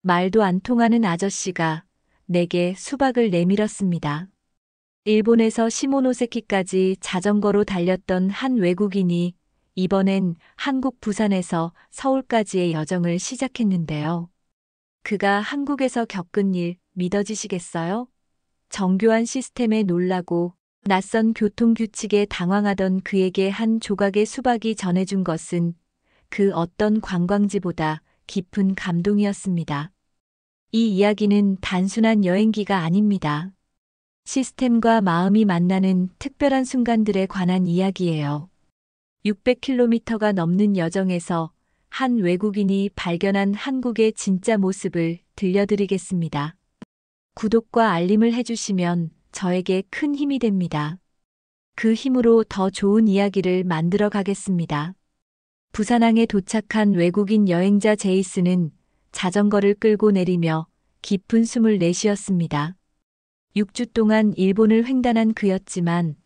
말도 안 통하는 아저씨가 내게 수박을 내밀었습니다. 일본에서 시모노세키까지 자전거로 달렸던 한 외국인이 이번엔 한국 부산에서 서울까지의 여정을 시작했는데요. 그가 한국에서 겪은 일 믿어지시겠어요? 정교한 시스템에 놀라고 낯선 교통규칙에 당황하던 그에게 한 조각의 수박이 전해준 것은 그 어떤 관광지보다 깊은 감동이었습니다. 이 이야기는 단순한 여행기가 아닙니다. 시스템과 마음이 만나는 특별한 순간들에 관한 이야기예요. 600km가 넘는 여정에서 한 외국인이 발견한 한국의 진짜 모습을 들려드리겠습니다. 구독과 알림을 해주시면 저에게 큰 힘이 됩니다. 그 힘으로 더 좋은 이야기를 만들어 가겠습니다. 부산항에 도착한 외국인 여행자 제이슨은 자전거를 끌고 내리며 깊은 숨을 내쉬었습니다. 6주 동안 일본을 횡단한 그였지만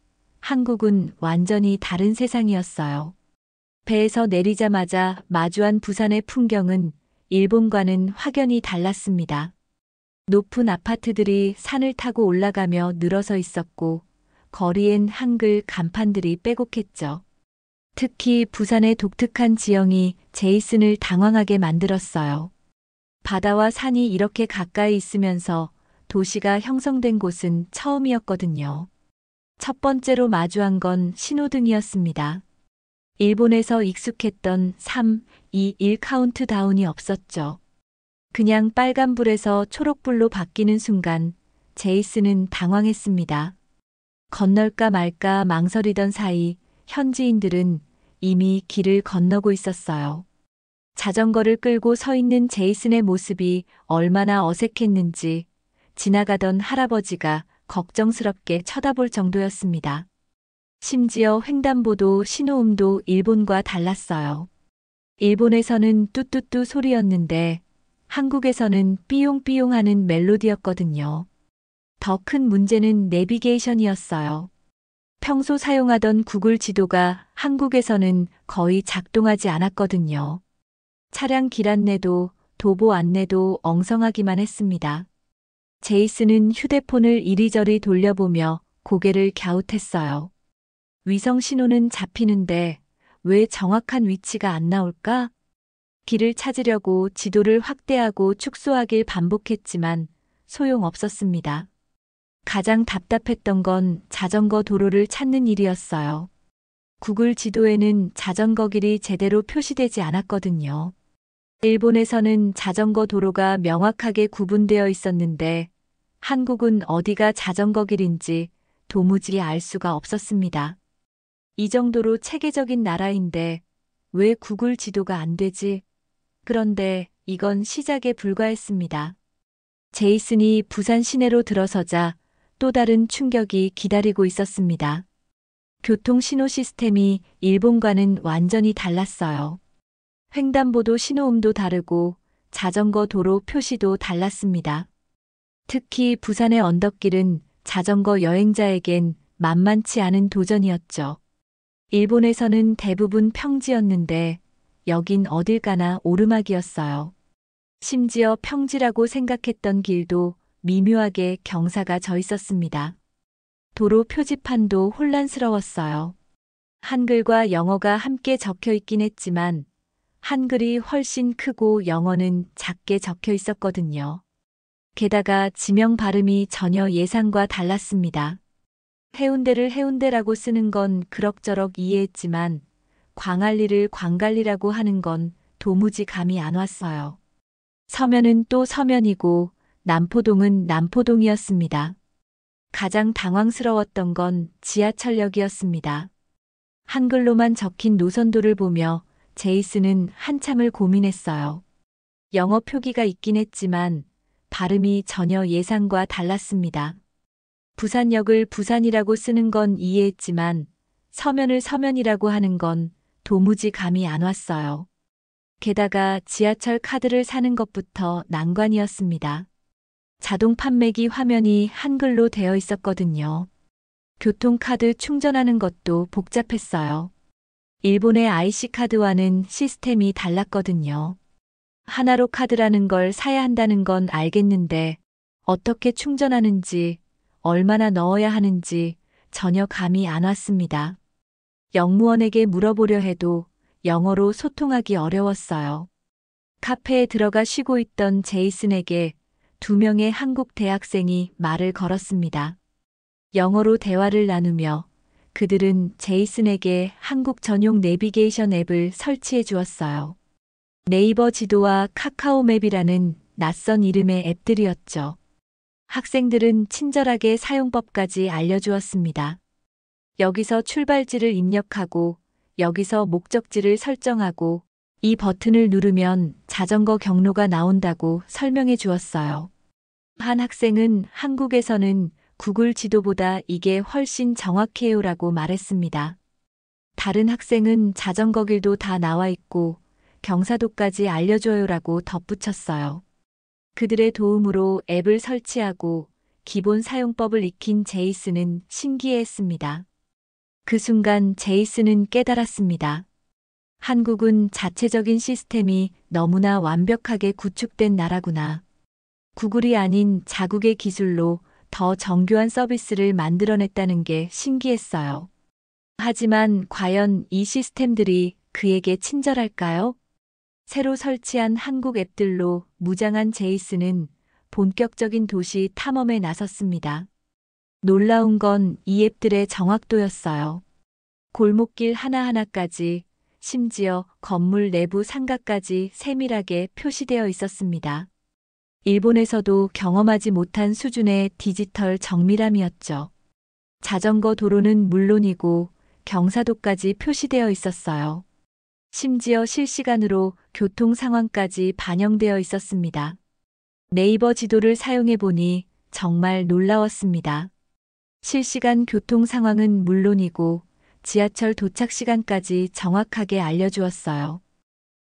한국은 완전히 다른 세상이었어요. 배에서 내리자마자 마주한 부산의 풍경은 일본과는 확연히 달랐습니다. 높은 아파트들이 산을 타고 올라가며 늘어서 있었고 거리엔 한글 간판들이 빼곡했죠. 특히 부산의 독특한 지형이 제이슨을 당황하게 만들었어요. 바다와 산이 이렇게 가까이 있으면서 도시가 형성된 곳은 처음이었거든요. 첫 번째로 마주한 건 신호등이었습니다. 일본에서 익숙했던 3, 2, 1 카운트다운이 없었죠. 그냥 빨간불에서 초록불로 바뀌는 순간 제이슨은 당황했습니다. 건널까 말까 망설이던 사이 현지인들은 이미 길을 건너고 있었어요. 자전거를 끌고 서 있는 제이슨의 모습이 얼마나 어색했는지 지나가던 할아버지가 걱정스럽게 쳐다볼 정도였습니다. 심지어 횡단보도 신호음도 일본과 달랐어요. 일본에서는 뚜뚜뚜 소리였는데 한국에서는 삐용삐용 하는 멜로디였거든요. 더 큰 문제는 내비게이션이었어요. 평소 사용하던 구글 지도가 한국에서는 거의 작동하지 않았거든요. 차량 길 안내도 도보 안내도 엉성하기만 했습니다. 제이슨은 휴대폰을 이리저리 돌려보며 고개를 갸웃했어요. 위성 신호는 잡히는데 왜 정확한 위치가 안 나올까? 길을 찾으려고 지도를 확대하고 축소하길 반복했지만 소용없었습니다. 가장 답답했던 건 자전거 도로를 찾는 일이었어요. 구글 지도에는 자전거 길이 제대로 표시되지 않았거든요. 일본에서는 자전거 도로가 명확하게 구분되어 있었는데 한국은 어디가 자전거 길인지 도무지 알 수가 없었습니다. 이 정도로 체계적인 나라인데 왜 구글 지도가 안 되지? 그런데 이건 시작에 불과했습니다. 제이슨이 부산 시내로 들어서자 또 다른 충격이 기다리고 있었습니다. 교통 신호 시스템이 일본과는 완전히 달랐어요. 횡단보도 신호음도 다르고 자전거 도로 표시도 달랐습니다. 특히 부산의 언덕길은 자전거 여행자에겐 만만치 않은 도전이었죠. 일본에서는 대부분 평지였는데 여긴 어딜 가나 오르막이었어요. 심지어 평지라고 생각했던 길도 미묘하게 경사가 져 있었습니다. 도로 표지판도 혼란스러웠어요. 한글과 영어가 함께 적혀 있긴 했지만 한글이 훨씬 크고 영어는 작게 적혀 있었거든요. 게다가 지명 발음이 전혀 예상과 달랐습니다. 해운대를 해운대라고 쓰는 건 그럭저럭 이해했지만 광안리를 광갈리라고 하는 건 도무지 감이 안 왔어요. 서면은 또 서면이고 남포동은 남포동이었습니다. 가장 당황스러웠던 건 지하철역이었습니다. 한글로만 적힌 노선도를 보며 제이슨은 한참을 고민했어요. 영어 표기가 있긴 했지만 발음이 전혀 예상과 달랐습니다. 부산역을 부산이라고 쓰는 건 이해했지만 서면을 서면이라고 하는 건 도무지 감이 안 왔어요. 게다가 지하철 카드를 사는 것부터 난관이었습니다. 자동 판매기 화면이 한글로 되어 있었거든요. 교통카드 충전하는 것도 복잡했어요. 일본의 IC카드와는 시스템이 달랐거든요. 하나로 카드라는 걸 사야 한다는 건 알겠는데 어떻게 충전하는지, 얼마나 넣어야 하는지 전혀 감이 안 왔습니다. 영무원에게 물어보려 해도 영어로 소통하기 어려웠어요. 카페에 들어가 쉬고 있던 제이슨에게 2명의 한국 대학생이 말을 걸었습니다. 영어로 대화를 나누며 그들은 제이슨에게 한국 전용 내비게이션 앱을 설치해 주었어요. 네이버 지도와 카카오맵이라는 낯선 이름의 앱들이었죠. 학생들은 친절하게 사용법까지 알려주었습니다. 여기서 출발지를 입력하고 여기서 목적지를 설정하고 이 버튼을 누르면 자전거 경로가 나온다고 설명해 주었어요. 한 학생은 한국에서는 구글 지도보다 이게 훨씬 정확해요라고 말했습니다. 다른 학생은 자전거 길도 다 나와 있고 경사도까지 알려줘요라고 덧붙였어요. 그들의 도움으로 앱을 설치하고 기본 사용법을 익힌 제이슨은 신기해했습니다. 그 순간 제이슨은 깨달았습니다. 한국은 자체적인 시스템이 너무나 완벽하게 구축된 나라구나. 구글이 아닌 자국의 기술로 더 정교한 서비스를 만들어냈다는 게 신기했어요. 하지만 과연 이 시스템들이 그에게 친절할까요? 새로 설치한 한국 앱들로 무장한 제이슨은 본격적인 도시 탐험에 나섰습니다. 놀라운 건 이 앱들의 정확도였어요. 골목길 하나하나까지, 심지어 건물 내부 상가까지 세밀하게 표시되어 있었습니다. 일본에서도 경험하지 못한 수준의 디지털 정밀함이었죠. 자전거 도로는 물론이고 경사도까지 표시되어 있었어요. 심지어 실시간으로 교통 상황까지 반영되어 있었습니다. 네이버 지도를 사용해 보니 정말 놀라웠습니다. 실시간 교통 상황은 물론이고 지하철 도착 시간까지 정확하게 알려주었어요.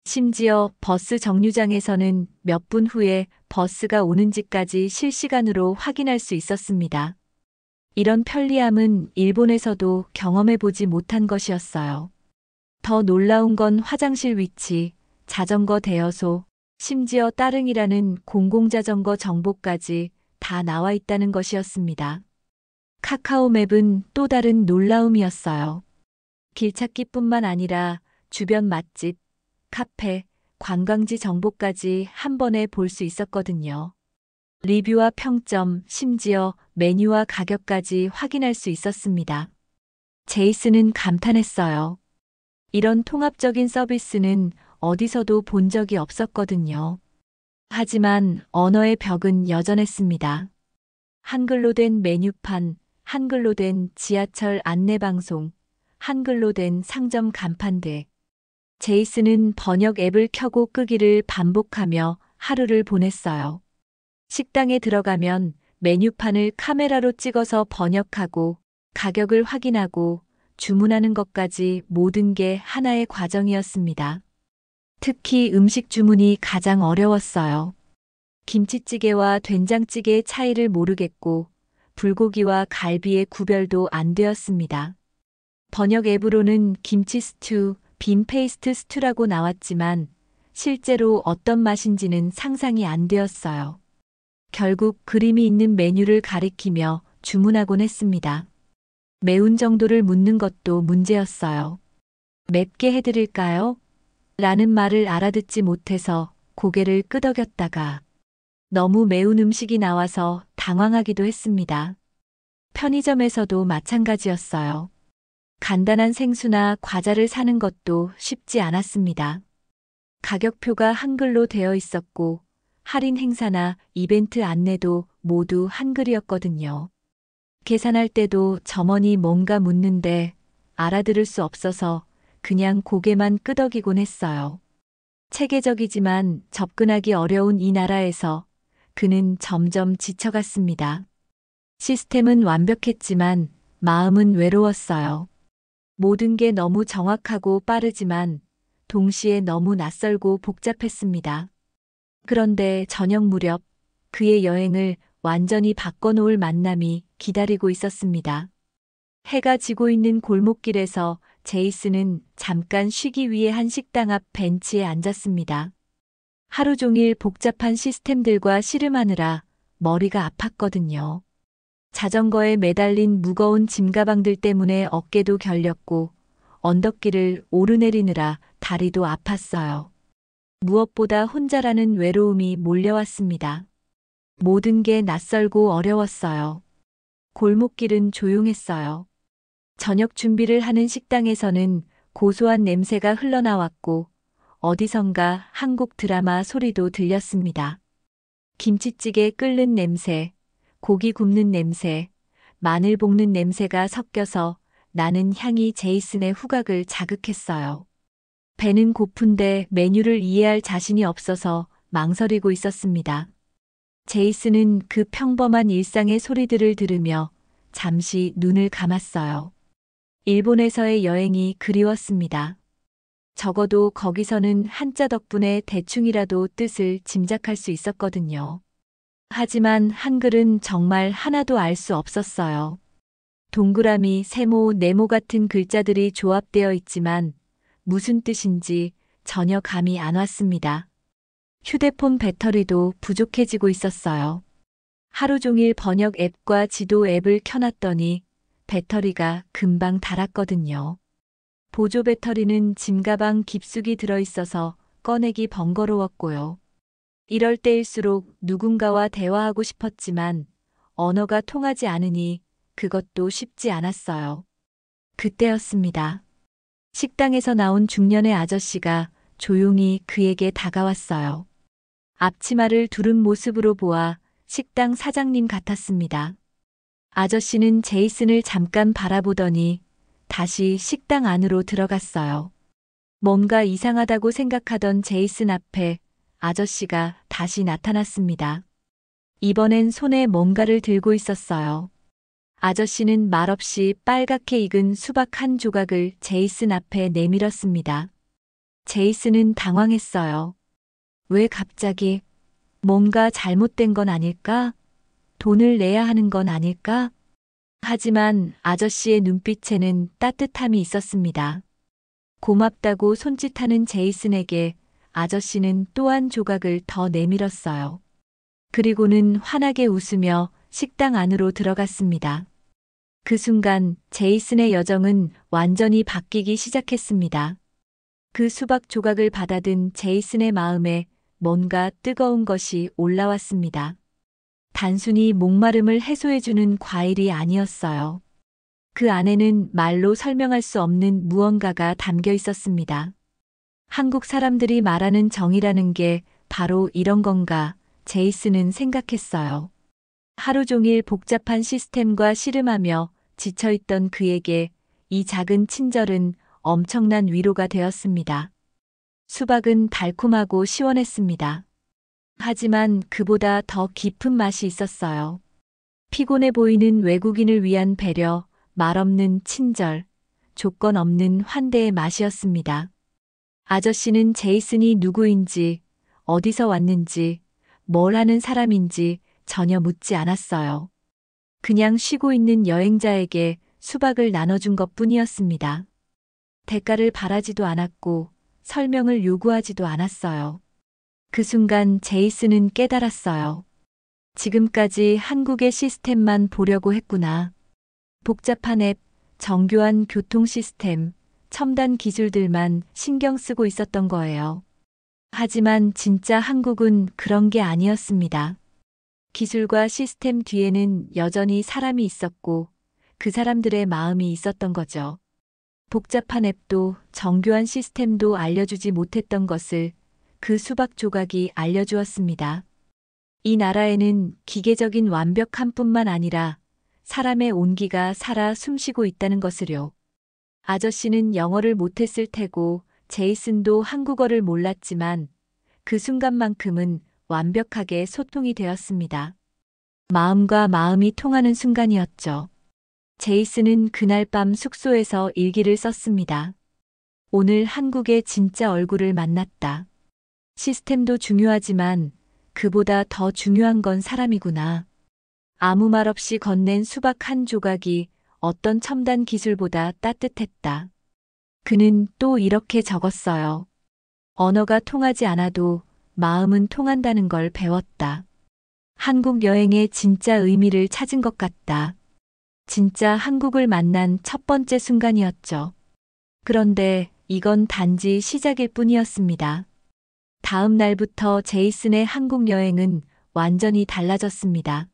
심지어 버스 정류장에서는 몇 분 후에 버스가 오는지까지 실시간으로 확인할 수 있었습니다. 이런 편리함은 일본에서도 경험해 보지 못한 것이었어요. 더 놀라운 건 화장실 위치, 자전거 대여소, 심지어 따릉이라는 공공자전거 정보까지 다 나와 있다는 것이었습니다. 카카오맵은 또 다른 놀라움이었어요. 길찾기뿐만 아니라 주변 맛집, 카페, 관광지 정보까지 한 번에 볼 수 있었거든요. 리뷰와 평점, 심지어 메뉴와 가격까지 확인할 수 있었습니다. 제이슨은 감탄했어요. 이런 통합적인 서비스는 어디서도 본 적이 없었거든요. 하지만 언어의 벽은 여전했습니다. 한글로 된 메뉴판, 한글로 된 지하철 안내방송, 한글로 된 상점 간판들. 제이슨은 번역 앱을 켜고 끄기를 반복하며 하루를 보냈어요. 식당에 들어가면 메뉴판을 카메라로 찍어서 번역하고 가격을 확인하고 주문하는 것까지 모든 게 하나의 과정이었습니다. 특히 음식 주문이 가장 어려웠어요. 김치찌개와 된장찌개의 차이를 모르겠고 불고기와 갈비의 구별도 안 되었습니다. 번역 앱으로는 김치 스튜, 빈 페이스트 스튜라고 나왔지만 실제로 어떤 맛인지는 상상이 안 되었어요. 결국 그림이 있는 메뉴를 가리키며 주문하곤 했습니다. 매운 정도를 묻는 것도 문제였어요. 맵게 해드릴까요? 라는 말을 알아듣지 못해서 고개를 끄덕였다가 너무 매운 음식이 나와서 당황하기도 했습니다. 편의점에서도 마찬가지였어요. 간단한 생수나 과자를 사는 것도 쉽지 않았습니다. 가격표가 한글로 되어 있었고 할인 행사나 이벤트 안내도 모두 한글이었거든요. 계산할 때도 점원이 뭔가 묻는데 알아들을 수 없어서 그냥 고개만 끄덕이곤 했어요. 체계적이지만 접근하기 어려운 이 나라에서 그는 점점 지쳐갔습니다. 시스템은 완벽했지만 마음은 외로웠어요. 모든 게 너무 정확하고 빠르지만 동시에 너무 낯설고 복잡했습니다. 그런데 저녁 무렵 그의 여행을 완전히 바꿔놓을 만남이 기다리고 있었습니다. 해가 지고 있는 골목길에서 제이슨은 잠깐 쉬기 위해 한 식당 앞 벤치에 앉았습니다. 하루 종일 복잡한 시스템들과 씨름하느라 머리가 아팠거든요. 자전거에 매달린 무거운 짐가방들 때문에 어깨도 결렸고 언덕길을 오르내리느라 다리도 아팠어요. 무엇보다 혼자라는 외로움이 몰려왔습니다. 모든 게 낯설고 어려웠어요. 골목길은 조용했어요. 저녁 준비를 하는 식당에서는 고소한 냄새가 흘러나왔고 어디선가 한국 드라마 소리도 들렸습니다. 김치찌개 끓는 냄새, 고기 굽는 냄새, 마늘 볶는 냄새가 섞여서 나는 향이 제이슨의 후각을 자극했어요. 배는 고픈데 메뉴를 이해할 자신이 없어서 망설이고 있었습니다. 제이슨은 그 평범한 일상의 소리들을 들으며 잠시 눈을 감았어요. 일본에서의 여행이 그리웠습니다. 적어도 거기서는 한자 덕분에 대충이라도 뜻을 짐작할 수 있었거든요. 하지만 한글은 정말 하나도 알 수 없었어요. 동그라미, 세모, 네모 같은 글자들이 조합되어 있지만 무슨 뜻인지 전혀 감이 안 왔습니다. 휴대폰 배터리도 부족해지고 있었어요. 하루 종일 번역 앱과 지도 앱을 켜놨더니 배터리가 금방 닳았거든요. 보조 배터리는 짐가방 깊숙이 들어있어서 꺼내기 번거로웠고요. 이럴 때일수록 누군가와 대화하고 싶었지만 언어가 통하지 않으니 그것도 쉽지 않았어요. 그때였습니다. 식당에서 나온 중년의 아저씨가 조용히 그에게 다가왔어요. 앞치마를 두른 모습으로 보아 식당 사장님 같았습니다. 아저씨는 제이슨을 잠깐 바라보더니 다시 식당 안으로 들어갔어요. 뭔가 이상하다고 생각하던 제이슨 앞에 아저씨가 다시 나타났습니다. 이번엔 손에 뭔가를 들고 있었어요. 아저씨는 말없이 빨갛게 익은 수박 한 조각을 제이슨 앞에 내밀었습니다. 제이슨은 당황했어요. 왜 갑자기? 뭔가 잘못된 건 아닐까? 돈을 내야 하는 건 아닐까? 하지만 아저씨의 눈빛에는 따뜻함이 있었습니다. 고맙다고 손짓하는 제이슨에게 아저씨는 또 한 조각을 더 내밀었어요. 그리고는 환하게 웃으며 식당 안으로 들어갔습니다. 그 순간 제이슨의 여정은 완전히 바뀌기 시작했습니다. 그 수박 조각을 받아든 제이슨의 마음에 뭔가 뜨거운 것이 올라왔습니다. 단순히 목마름을 해소해주는 과일이 아니었어요. 그 안에는 말로 설명할 수 없는 무언가가 담겨 있었습니다. 한국 사람들이 말하는 정이라는 게 바로 이런 건가, 제이슨은 생각했어요. 하루 종일 복잡한 시스템과 씨름하며 지쳐있던 그에게 이 작은 친절은 엄청난 위로가 되었습니다. 수박은 달콤하고 시원했습니다. 하지만 그보다 더 깊은 맛이 있었어요. 피곤해 보이는 외국인을 위한 배려, 말없는 친절, 조건 없는 환대의 맛이었습니다. 아저씨는 제이슨이 누구인지, 어디서 왔는지, 뭘 하는 사람인지 전혀 묻지 않았어요. 그냥 쉬고 있는 여행자에게 수박을 나눠준 것뿐이었습니다. 대가를 바라지도 않았고 설명을 요구하지도 않았어요. 그 순간 제이슨은 깨달았어요. 지금까지 한국의 시스템만 보려고 했구나. 복잡한 앱, 정교한 교통 시스템, 첨단 기술들만 신경 쓰고 있었던 거예요. 하지만 진짜 한국은 그런 게 아니었습니다. 기술과 시스템 뒤에는 여전히 사람이 있었고 그 사람들의 마음이 있었던 거죠. 복잡한 앱도 정교한 시스템도 알려주지 못했던 것을 그 수박 조각이 알려주었습니다. 이 나라에는 기계적인 완벽함뿐만 아니라 사람의 온기가 살아 숨쉬고 있다는 것을요. 아저씨는 영어를 못했을 테고 제이슨도 한국어를 몰랐지만 그 순간만큼은 완벽하게 소통이 되었습니다. 마음과 마음이 통하는 순간이었죠. 제이슨은 그날 밤 숙소에서 일기를 썼습니다. 오늘 한국의 진짜 얼굴을 만났다. 시스템도 중요하지만 그보다 더 중요한 건 사람이구나. 아무 말 없이 건넨 수박 한 조각이 어떤 첨단 기술보다 따뜻했다. 그는 또 이렇게 적었어요. 언어가 통하지 않아도 마음은 통한다는 걸 배웠다. 한국 여행의 진짜 의미를 찾은 것 같다. 진짜 한국을 만난 첫 번째 순간이었죠. 그런데 이건 단지 시작일 뿐이었습니다. 다음 날부터 제이슨의 한국 여행은 완전히 달라졌습니다.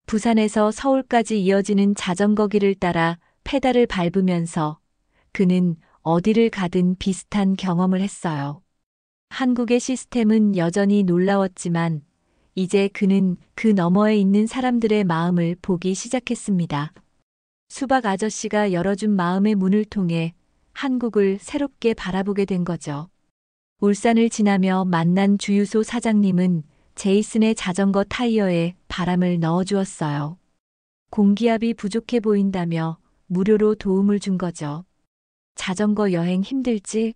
부산에서 서울까지 이어지는 자전거 길을 따라 페달을 밟으면서 그는 어디를 가든 비슷한 경험을 했어요. 한국의 시스템은 여전히 놀라웠지만 이제 그는 그 너머에 있는 사람들의 마음을 보기 시작했습니다. 수박 아저씨가 열어준 마음의 문을 통해 한국을 새롭게 바라보게 된 거죠. 울산을 지나며 만난 주유소 사장님은 제이슨의 자전거 타이어에 바람을 넣어주었어요. 공기압이 부족해 보인다며 무료로 도움을 준 거죠. 자전거 여행 힘들지?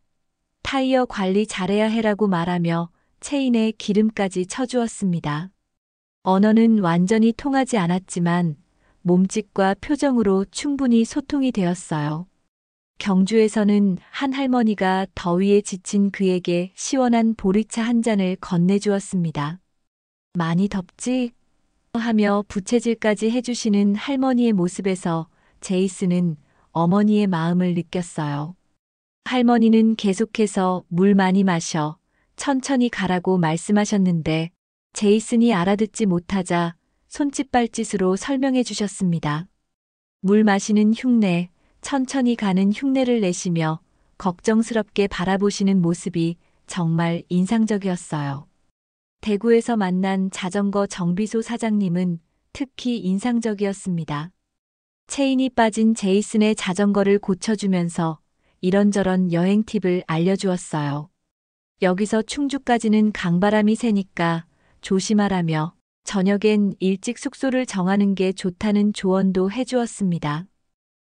타이어 관리 잘해야 해라고 말하며 체인에 기름까지 쳐주었습니다. 언어는 완전히 통하지 않았지만 몸짓과 표정으로 충분히 소통이 되었어요. 경주에서는 한 할머니가 더위에 지친 그에게 시원한 보리차 한 잔을 건네주었습니다. 많이 덥지? 하며 부채질까지 해주시는 할머니의 모습에서 제이슨은 어머니의 마음을 느꼈어요. 할머니는 계속해서 물 많이 마셔, 천천히 가라고 말씀하셨는데 제이슨이 알아듣지 못하자 손짓발짓으로 설명해 주셨습니다. 물 마시는 흉내, 천천히 가는 흉내를 내시며 걱정스럽게 바라보시는 모습이 정말 인상적이었어요. 대구에서 만난 자전거 정비소 사장님은 특히 인상적이었습니다. 체인이 빠진 제이슨의 자전거를 고쳐주면서 이런저런 여행 팁을 알려주었어요. 여기서 충주까지는 강바람이 세니까 조심하라며 저녁엔 일찍 숙소를 정하는 게 좋다는 조언도 해주었습니다.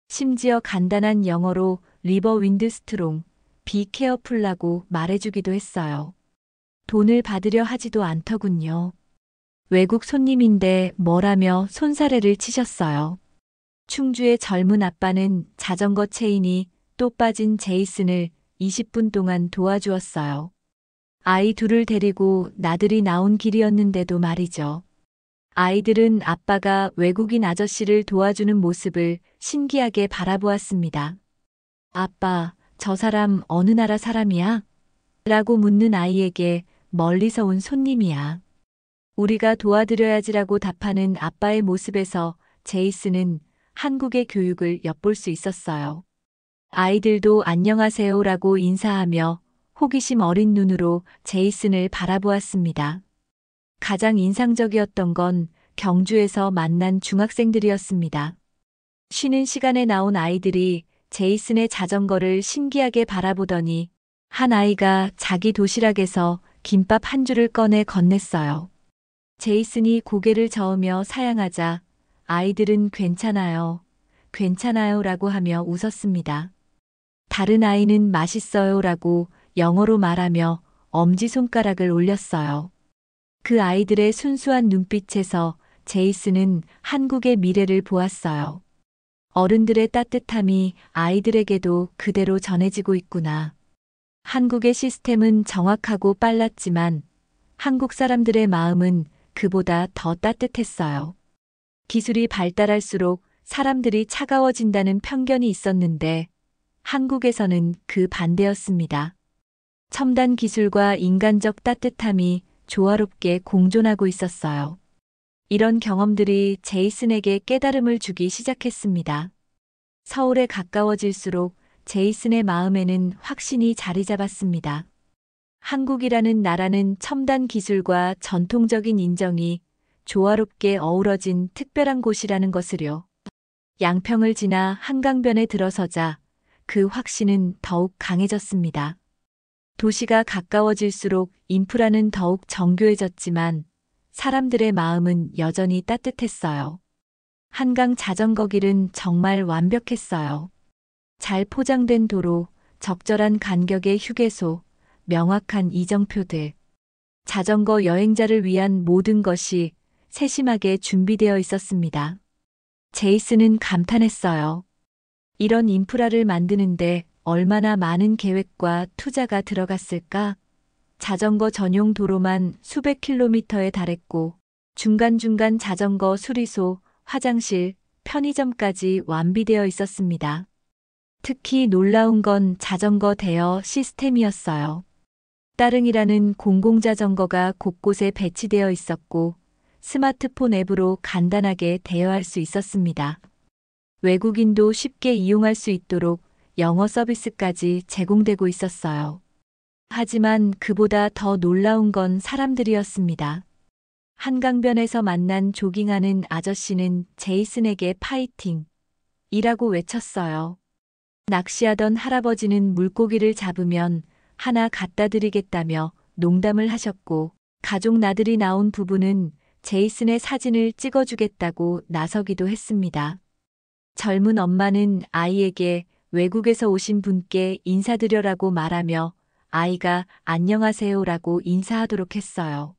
심지어 간단한 영어로 리버 윈드 스트롱, 비 케어풀라고 말해주기도 했어요. 돈을 받으려 하지도 않더군요. 외국 손님인데 뭐라며 손사래를 치셨어요. 충주의 젊은 아빠는 자전거 체인이 또 빠진 제이슨을 20분 동안 도와주었어요. 아이 둘을 데리고 나들이 나온 길이었는데도 말이죠. 아이들은 아빠가 외국인 아저씨를 도와주는 모습을 신기하게 바라보았습니다. 아빠, 저 사람 어느 나라 사람이야? 라고 묻는 아이에게 멀리서 온 손님이야. 우리가 도와드려야지라고 답하는 아빠의 모습에서 제이슨은 한국의 교육을 엿볼 수 있었어요. 아이들도 안녕하세요라고 인사하며 호기심 어린 눈으로 제이슨을 바라보았습니다. 가장 인상적이었던 건 경주에서 만난 중학생들이었습니다. 쉬는 시간에 나온 아이들이 제이슨의 자전거를 신기하게 바라보더니 한 아이가 자기 도시락에서 김밥 한 줄을 꺼내 건넸어요. 제이슨이 고개를 저으며 사양하자 아이들은 괜찮아요, 괜찮아요 라고 하며 웃었습니다. 다른 아이는 맛있어요 라고 영어로 말하며 엄지손가락을 올렸어요. 그 아이들의 순수한 눈빛에서 제이슨은 한국의 미래를 보았어요. 어른들의 따뜻함이 아이들에게도 그대로 전해지고 있구나. 한국의 시스템은 정확하고 빨랐지만 한국 사람들의 마음은 그보다 더 따뜻했어요. 기술이 발달할수록 사람들이 차가워진다는 편견이 있었는데 한국에서는 그 반대였습니다. 첨단 기술과 인간적 따뜻함이 조화롭게 공존하고 있었어요. 이런 경험들이 제이슨에게 깨달음을 주기 시작했습니다. 서울에 가까워질수록 제이슨의 마음에는 확신이 자리 잡았습니다. 한국이라는 나라는 첨단 기술과 전통적인 인정이 조화롭게 어우러진 특별한 곳이라는 것을요. 양평을 지나 한강변에 들어서자 그 확신은 더욱 강해졌습니다. 도시가 가까워질수록 인프라는 더욱 정교해졌지만 사람들의 마음은 여전히 따뜻했어요. 한강 자전거 길은 정말 완벽했어요. 잘 포장된 도로, 적절한 간격의 휴게소, 명확한 이정표들. 자전거 여행자를 위한 모든 것이 세심하게 준비되어 있었습니다. 제이슨은 감탄했어요. 이런 인프라를 만드는데 얼마나 많은 계획과 투자가 들어갔을까? 자전거 전용 도로만 수백 킬로미터에 달했고 중간중간 자전거 수리소, 화장실, 편의점까지 완비되어 있었습니다. 특히 놀라운 건 자전거 대여 시스템이었어요. 따릉이라는 공공자전거가 곳곳에 배치되어 있었고 스마트폰 앱으로 간단하게 대여할 수 있었습니다. 외국인도 쉽게 이용할 수 있도록 영어 서비스까지 제공되고 있었어요. 하지만 그보다 더 놀라운 건 사람들이었습니다. 한강변에서 만난 조깅하는 아저씨는 제이슨에게 파이팅! 이라고 외쳤어요. 낚시하던 할아버지는 물고기를 잡으면 하나 갖다 드리겠다며 농담을 하셨고, 가족 나들이 나온 부부는 제이슨의 사진을 찍어주겠다고 나서기도 했습니다. 젊은 엄마는 아이에게 외국에서 오신 분께 인사드려라고 말하며 아이가 안녕하세요라고 인사하도록 했어요.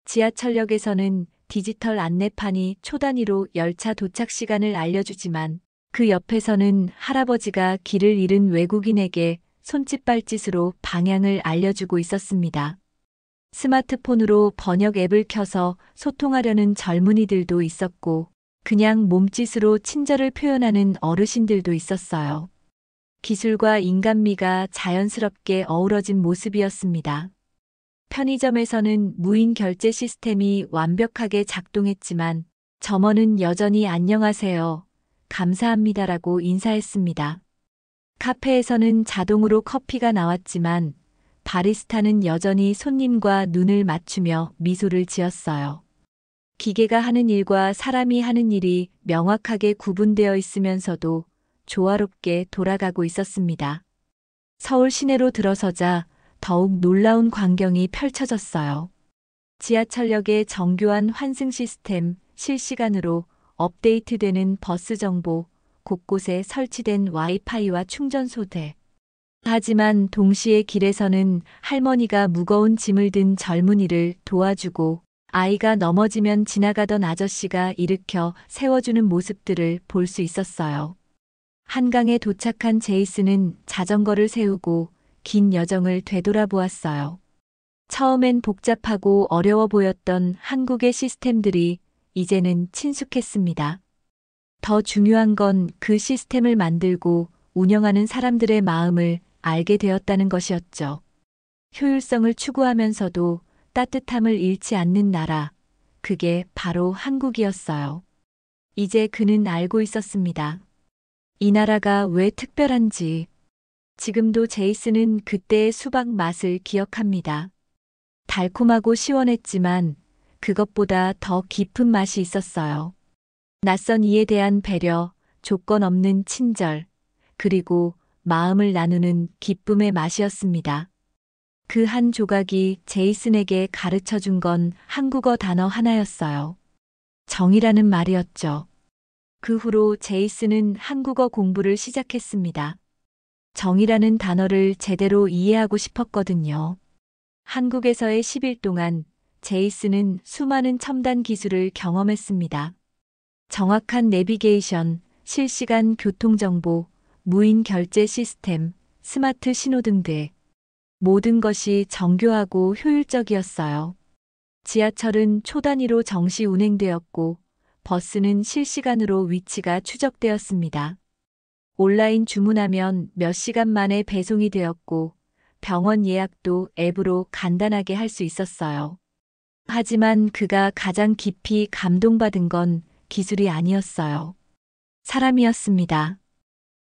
지하철역에서는 디지털 안내판이 초단위로 열차 도착 시간을 알려주지만 그 옆에서는 할아버지가 길을 잃은 외국인에게 손짓발짓으로 방향을 알려주고 있었습니다. 스마트폰으로 번역 앱을 켜서 소통하려는 젊은이들도 있었고 그냥 몸짓으로 친절을 표현하는 어르신들도 있었어요. 기술과 인간미가 자연스럽게 어우러진 모습이었습니다. 편의점에서는 무인 결제 시스템이 완벽하게 작동했지만 점원은 여전히 안녕하세요. 감사합니다라고 인사했습니다. 카페에서는 자동으로 커피가 나왔지만 바리스타는 여전히 손님과 눈을 맞추며 미소를 지었어요. 기계가 하는 일과 사람이 하는 일이 명확하게 구분되어 있으면서도 조화롭게 돌아가고 있었습니다. 서울 시내로 들어서자 더욱 놀라운 광경이 펼쳐졌어요. 지하철역의 정교한 환승 시스템, 실시간으로 업데이트되는 버스 정보, 곳곳에 설치된 와이파이와 충전소대. 하지만 동시에 길에서는 할머니가 무거운 짐을 든 젊은이를 도와주고 아이가 넘어지면 지나가던 아저씨가 일으켜 세워주는 모습들을 볼 수 있었어요. 한강에 도착한 제이슨은 자전거를 세우고 긴 여정을 되돌아보았어요. 처음엔 복잡하고 어려워 보였던 한국의 시스템들이 이제는 친숙했습니다. 더 중요한 건 그 시스템을 만들고 운영하는 사람들의 마음을 알게 되었다는 것이었죠. 효율성을 추구하면서도 따뜻함을 잃지 않는 나라, 그게 바로 한국이었어요. 이제 그는 알고 있었습니다. 이 나라가 왜 특별한지. 지금도 제이슨은 그때의 수박 맛을 기억합니다. 달콤하고 시원했지만 그것보다 더 깊은 맛이 있었어요. 낯선 이에 대한 배려, 조건 없는 친절, 그리고 마음을 나누는 기쁨의 맛이었습니다. 그 한 조각이 제이슨에게 가르쳐 준 건 한국어 단어 하나였어요. 정이라는 말이었죠. 그 후로 제이슨은 한국어 공부를 시작했습니다. 정이라는 단어를 제대로 이해하고 싶었거든요. 한국에서의 10일 동안 제이슨은 수많은 첨단 기술을 경험했습니다. 정확한 내비게이션, 실시간 교통정보, 무인 결제 시스템, 스마트 신호등 등 모든 것이 정교하고 효율적이었어요. 지하철은 초단위로 정시 운행되었고 버스는 실시간으로 위치가 추적되었습니다. 온라인 주문하면 몇 시간 만에 배송이 되었고 병원 예약도 앱으로 간단하게 할 수 있었어요. 하지만 그가 가장 깊이 감동받은 건 기술이 아니었어요. 사람이었습니다.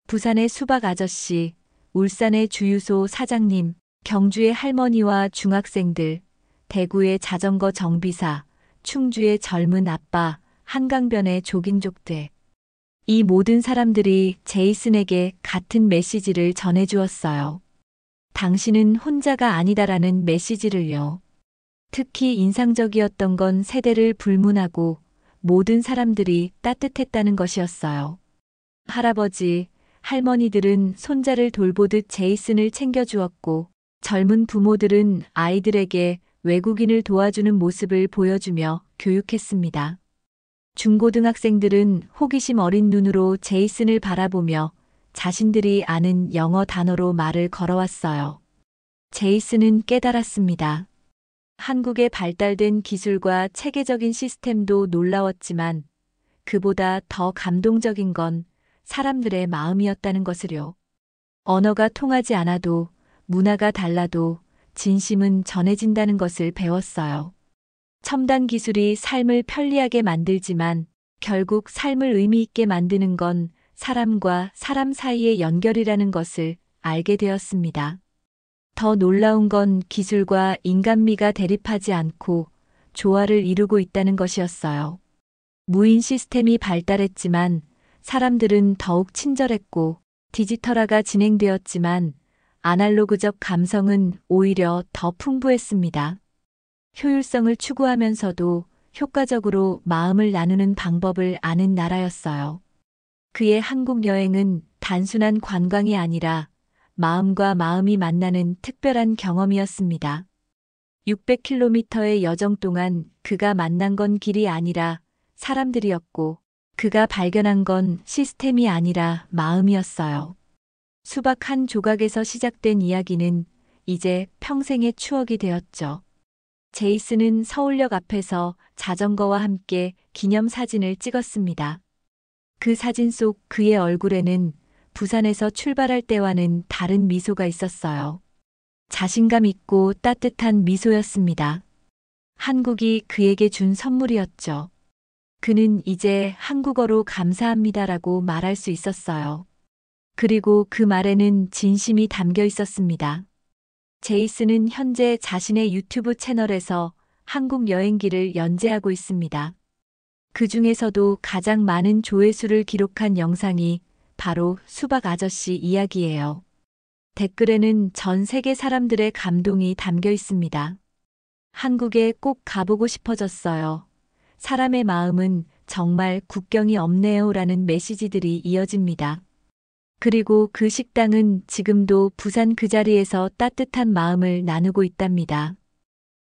부산의 수박 아저씨, 울산의 주유소 사장님, 경주의 할머니와 중학생들, 대구의 자전거 정비사, 충주의 젊은 아빠, 한강변의 조깅족들. 이 모든 사람들이 제이슨에게 같은 메시지를 전해주었어요. 당신은 혼자가 아니다라는 메시지를요. 특히 인상적이었던 건 세대를 불문하고 모든 사람들이 따뜻했다는 것이었어요. 할아버지, 할머니들은 손자를 돌보듯 제이슨을 챙겨주었고 젊은 부모들은 아이들에게 외국인을 도와주는 모습을 보여주며 교육했습니다. 중고등학생들은 호기심 어린 눈으로 제이슨을 바라보며 자신들이 아는 영어 단어로 말을 걸어왔어요. 제이슨은 깨달았습니다. 한국의 발달된 기술과 체계적인 시스템도 놀라웠지만 그보다 더 감동적인 건 사람들의 마음이었다는 것을요. 언어가 통하지 않아도, 문화가 달라도 진심은 전해진다는 것을 배웠어요. 첨단 기술이 삶을 편리하게 만들지만 결국 삶을 의미 있게 만드는 건 사람과 사람 사이의 연결이라는 것을 알게 되었습니다. 더 놀라운 건 기술과 인간미가 대립하지 않고 조화를 이루고 있다는 것이었어요. 무인 시스템이 발달했지만 사람들은 더욱 친절했고, 디지털화가 진행되었지만 아날로그적 감성은 오히려 더 풍부했습니다. 효율성을 추구하면서도 효과적으로 마음을 나누는 방법을 아는 나라였어요. 그의 한국 여행은 단순한 관광이 아니라 마음과 마음이 만나는 특별한 경험이었습니다. 600km의 여정 동안 그가 만난 건 길이 아니라 사람들이었고, 그가 발견한 건 시스템이 아니라 마음이었어요. 수박 한 조각에서 시작된 이야기는 이제 평생의 추억이 되었죠. 제이슨은 서울역 앞에서 자전거와 함께 기념사진을 찍었습니다. 그 사진 속 그의 얼굴에는 부산에서 출발할 때와는 다른 미소가 있었어요. 자신감 있고 따뜻한 미소였습니다. 한국이 그에게 준 선물이었죠. 그는 이제 한국어로 감사합니다라고 말할 수 있었어요. 그리고 그 말에는 진심이 담겨 있었습니다. 제이슨은 현재 자신의 유튜브 채널에서 한국 여행기를 연재하고 있습니다. 그 중에서도 가장 많은 조회수를 기록한 영상이 바로 수박 아저씨 이야기예요. 댓글에는 전 세계 사람들의 감동이 담겨 있습니다. 한국에 꼭 가보고 싶어졌어요. 사람의 마음은 정말 국경이 없네요라는 메시지들이 이어집니다. 그리고 그 식당은 지금도 부산 그 자리에서 따뜻한 마음을 나누고 있답니다.